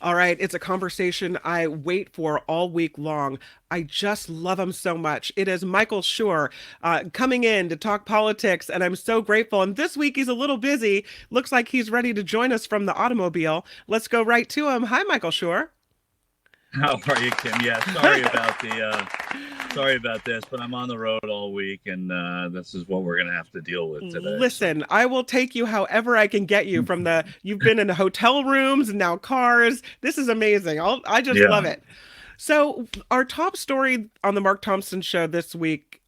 All right, it's a conversation I wait for all week long. I just love him so much. It is Michael Shure coming in to talk politics, and I'm so grateful. And this week he's a little busy. Looks like he's ready to join us from the automobile. Let's go right to him. Hi, Michael Shure. How are you, Kim? Yeah, sorry about this, but I'm on the road all week, and this is what we're gonna have to deal with today. So, Listen, I will take you however I can get you from you've been in hotel rooms and now cars. This is amazing. I just love yeah. it. So, our top story on the Mark Thompson show this week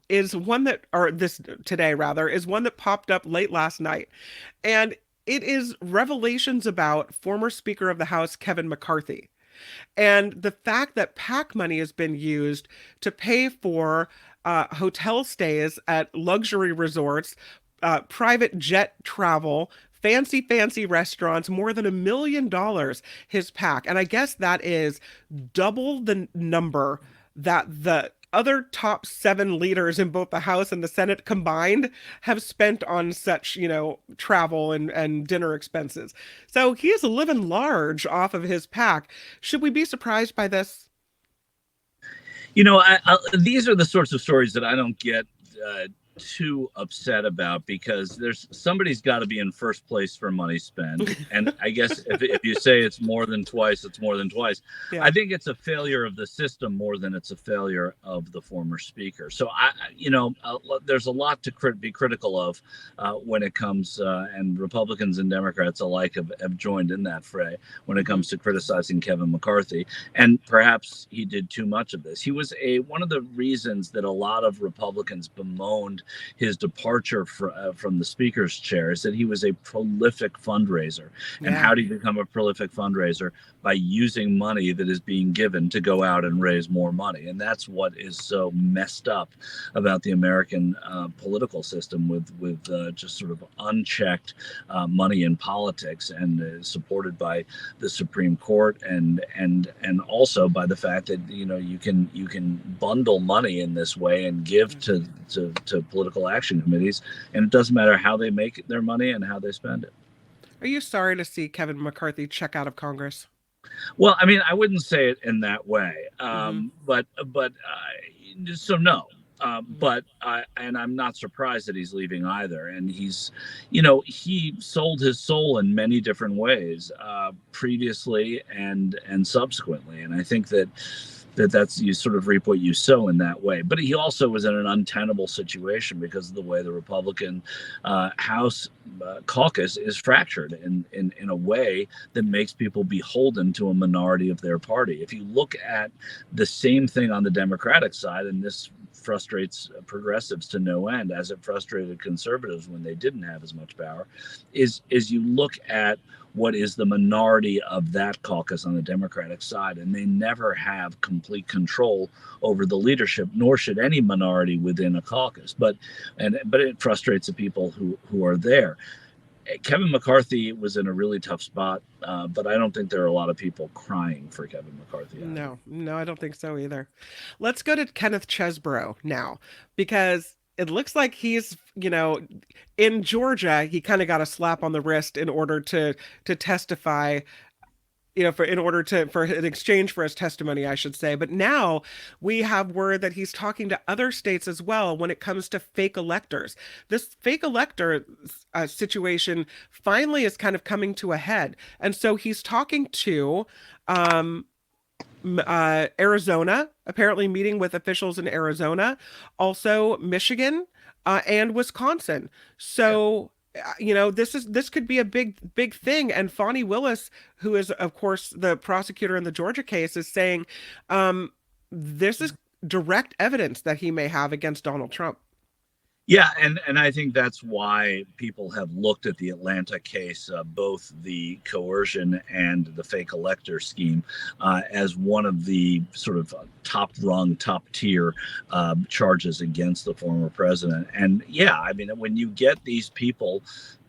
is one that, or this today rather, is one that popped up late last night. And it is revelations about former Speaker of the House, Kevin McCarthy. And the fact that PAC money has been used to pay for hotel stays at luxury resorts, private jet travel, fancy restaurants, more than $1 million, his PAC. And I guess that is double the number that the other top seven leaders in both the House and the Senate combined have spent on such, travel and dinner expenses. So he is living large off of his PAC. Should we be surprised by this? These are the sorts of stories that I don't get too upset about, because somebody's got to be in first place for money spent. And I guess if you say it's more than twice, it's more than twice. Yeah. I think it's a failure of the system more than it's a failure of the former speaker. So there's a lot to be critical of when it comes, and Republicans and Democrats alike have joined in that fray when it comes to criticizing Kevin McCarthy. And perhaps he did too much of this. He was one of the reasons that a lot of Republicans bemoaned his departure from the speaker's chair is that he was a prolific fundraiser. Yeah. And how do you become a prolific fundraiser? By using money that is being given to go out and raise more money. And that's what is so messed up about the American political system, with just sort of unchecked money in politics, and supported by the Supreme Court, and also by the fact that you can bundle money in this way and give to political action committees, and it doesn't matter how they make their money and how they spend it. Are you sorry to see Kevin McCarthy check out of Congress? Well, I mean, I wouldn't say it in that way, Mm-hmm. but so no. And I'm not surprised that he's leaving either. And he sold his soul in many different ways, previously and subsequently. And I think that's you sort of reap what you sow in that way. But he also was in an untenable situation because of the way the Republican House caucus is fractured in a way that makes people beholden to a minority of their party. If you look at the same thing on the Democratic side, and this frustrates progressives to no end, as it frustrated conservatives when they didn't have as much power, is you look at what is the minority of that caucus on the Democratic side, and they never have complete control over the leadership, nor should any minority within a caucus. But it frustrates the people who are there. Kevin McCarthy was in a really tough spot, but I don't think there are a lot of people crying for Kevin McCarthy either. No, I don't think so either. Let's go to Kenneth Chesbrough now, because it looks like he's, in Georgia, he kind of got a slap on the wrist in order to testify, for in exchange for his testimony, I should say. But now we have word that he's talking to other states as well when it comes to fake electors. This fake elector situation finally is kind of coming to a head, and so he's talking to um, Arizona, apparently meeting with officials in Arizona, also Michigan, and Wisconsin. So, this could be a big thing. And Fani Willis, who is of course the prosecutor in the Georgia case, is saying this is direct evidence that he may have against Donald Trump. Yeah, and I think that's why people have looked at the Atlanta case, both the coercion and the fake elector scheme, as one of the sort of top tier charges against the former president. And yeah, I mean, when you get these people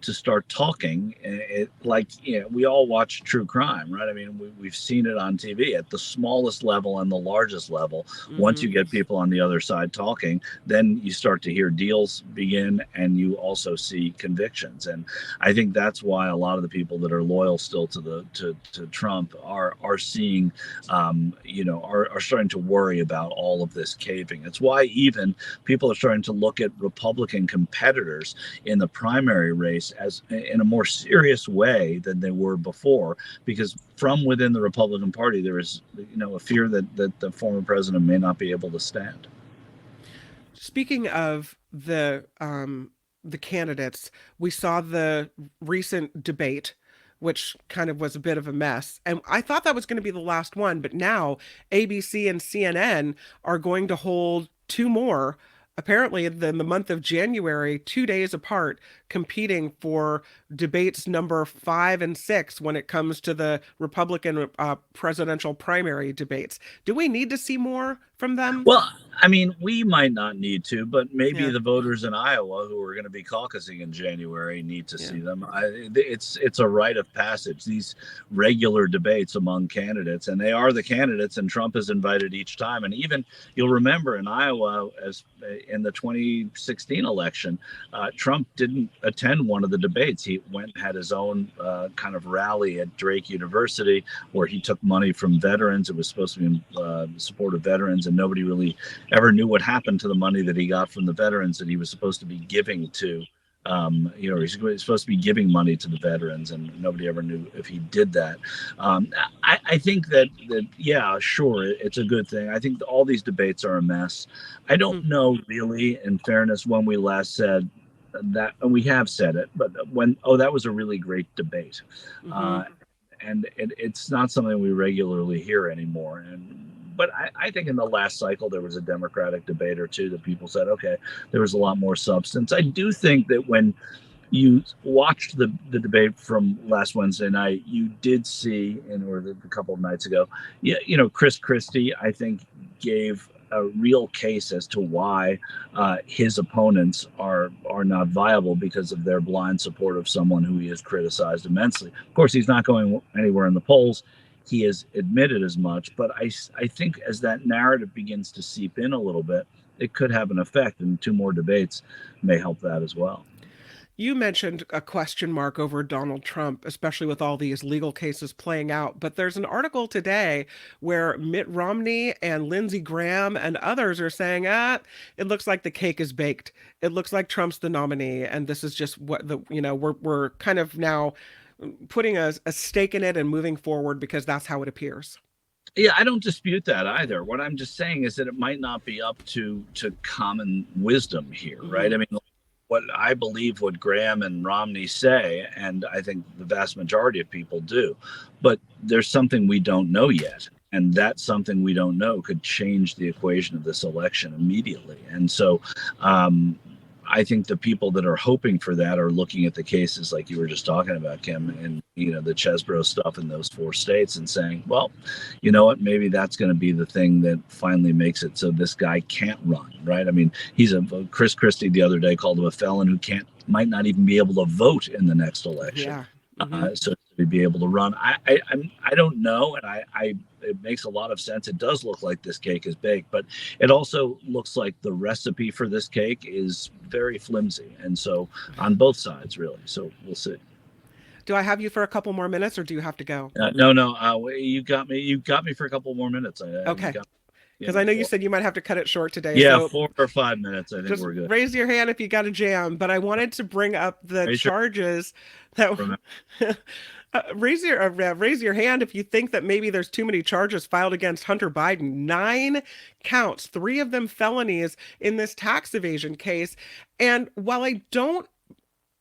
to start talking. Like, we all watch true crime, right? I mean, we've seen it on TV at the smallest level and the largest level. Once Mm-hmm. you get people on the other side talking, then you start to hear deals begin, and you also see convictions. And I think that's why a lot of the people that are loyal still to Trump are seeing, are starting to worry about all of this caving. It's why even people are starting to look at Republican competitors in the primary race as in a more serious way than they were before, because from within the Republican Party there is, a fear that the former president may not be able to stand. Speaking of the candidates, we saw the recent debate, which kind of was a bit of a mess. And I thought that was going to be the last one, but now ABC and CNN are going to hold two more, apparently in the month of January, 2 days apart, competing for debates number 5 and 6 when it comes to the Republican presidential primary debates. Do we need to see more from them? Well, I mean, we might not need to, but maybe Yeah, the voters in Iowa who are going to be caucusing in January need to yeah. see them. It's a rite of passage. These regular debates among candidates, and they are the candidates, and Trump is invited each time. And even you'll remember in Iowa, as in the 2016 election, Trump didn't attend one of the debates. He went and had his own kind of rally at Drake University where he took money from veterans. It was supposed to be in support of veterans, and nobody really ever knew what happened to the money that he got from the veterans that he was supposed to be giving to. He's supposed to be giving money to the veterans, and nobody ever knew if he did that. I think that yeah, sure, it's a good thing. I think all these debates are a mess. I don't Mm, know really, in fairness, when we last said that, and we have said it, but when, oh, that was a really great debate. mm-hmm. Uh, and it's not something we regularly hear anymore. But I think in the last cycle there was a Democratic debate or two that people said, okay, there was a lot more substance. I do think that when you watched the debate from last Wednesday night, you did see, or a couple of nights ago, Chris Christie, I think, gave a real case as to why his opponents are not viable because of their blind support of someone who he has criticized immensely. Of course, he's not going anywhere in the polls. He has admitted as much, but I think as that narrative begins to seep in a little bit, it could have an effect, and two more debates may help that as well. You mentioned a question mark over Donald Trump, especially with all these legal cases playing out. But there's an article today where Mitt Romney and Lindsey Graham and others are saying, it looks like the cake is baked. It looks like Trump's the nominee. And this is just what we're kind of now putting a stake in it and moving forward because that's how it appears. Yeah, I don't dispute that either. What I'm just saying is that it might not be up to common wisdom here, right? Hmm. I mean, what I believe what Graham and Romney say, and I think the vast majority of people do, but there's something we don't know yet. And that something we don't know could change the equation of this election immediately. And so I think the people that are hoping for that are looking at the cases like you were just talking about, Kim, and the Chesbro stuff in those 4 states, and saying, well, you know what, maybe that's going to be the thing that finally makes it so this guy can't run, right? I mean, Chris Christie the other day called him a felon who might not even be able to vote in the next election. Yeah. Hmm. So to be able to run, I don't know, and it makes a lot of sense. It does look like this cake is baked, but it also looks like the recipe for this cake is very flimsy, and so on both sides, really. So we'll see. Do I have you for a couple more minutes or do you have to go? No, you got me. You got me for a couple more minutes. You Okay. got, Because I know you four, said you might have to cut it short today. yeah, So 4 or 5 minutes. I think just we're good. raise your hand if you got a jam. But I wanted to bring up the Raise your, charges that raise your hand if you think that maybe there's too many charges filed against Hunter Biden. 9 counts, 3 of them felonies in this tax evasion case. And while I don't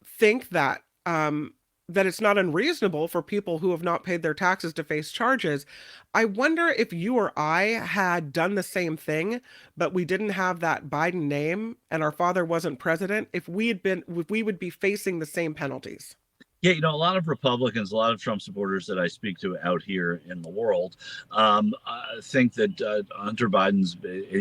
think that it's not unreasonable for people who have not paid their taxes to face charges. I wonder if you or I had done the same thing, but we didn't have that Biden name and our father wasn't president, if we would be facing the same penalties. Yeah, a lot of Republicans, a lot of Trump supporters that I speak to out here in the world, think that Hunter Biden's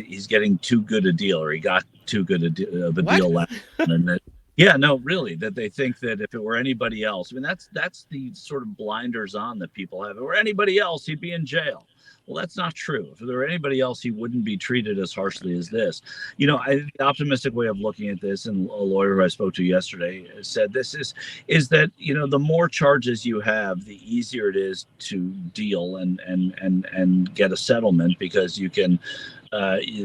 he's getting too good a deal, or he got too good of a What? deal last time, and Yeah, no, really, that they think that if it were anybody else, I mean, that's the sort of blinders on that people have. If it were anybody else, he'd be in jail. Well, that's not true. If there were anybody else, he wouldn't be treated as harshly as this. The optimistic way of looking at this, and a lawyer who I spoke to yesterday said this is that the more charges you have, the easier it is to deal and get a settlement, because you can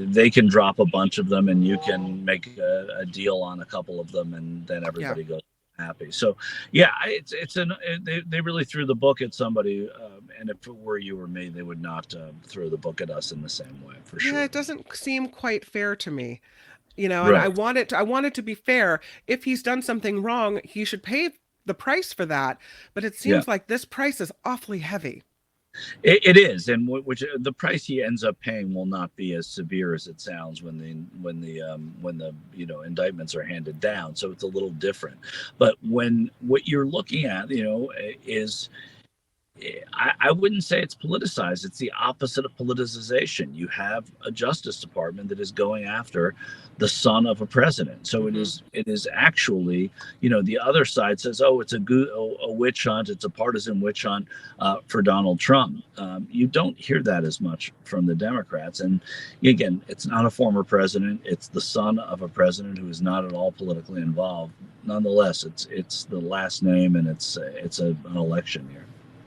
they can drop a bunch of them and you can make a deal on a couple of them, and then Yeah. everybody goes happy. So yeah, they really threw the book at somebody, and if it were you or me, they would not throw the book at us in the same way, for Yeah, sure. it doesn't seem quite fair to me. And Right. I want it to be fair. If he's done something wrong, he should pay the price for that. But it Yeah. seems like this price is awfully heavy. It is, and which the price he ends up paying will not be as severe as it sounds when the indictments are handed down. So it's a little different. But when what you're looking at, is I wouldn't say it's politicized. It's the opposite of politicization. You have a Justice Department that is going after the son of a president. So Hmm. it is actually, the other side says, oh, it's a witch hunt. It's a partisan witch hunt for Donald Trump. You don't hear that as much from the Democrats. And again, it's not a former president. It's the son of a president who is not at all politically involved. Nonetheless, it's the last name, and it's an election year.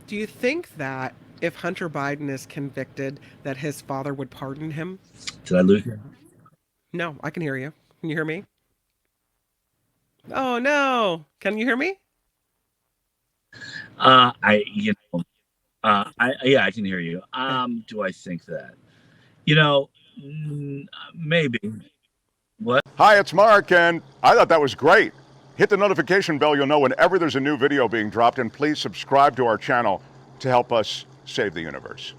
Do you think that if Hunter Biden is convicted, that his father would pardon him? Did I lose you? No, I can hear you. Can you hear me? Oh no. Can you hear me? I I can hear you. Okay. Do I think that? You know, Maybe. What? Hi, it's Mark, and I thought that was great. Hit the notification bell, you'll know whenever there's a new video being dropped, and please subscribe to our channel to help us save the universe.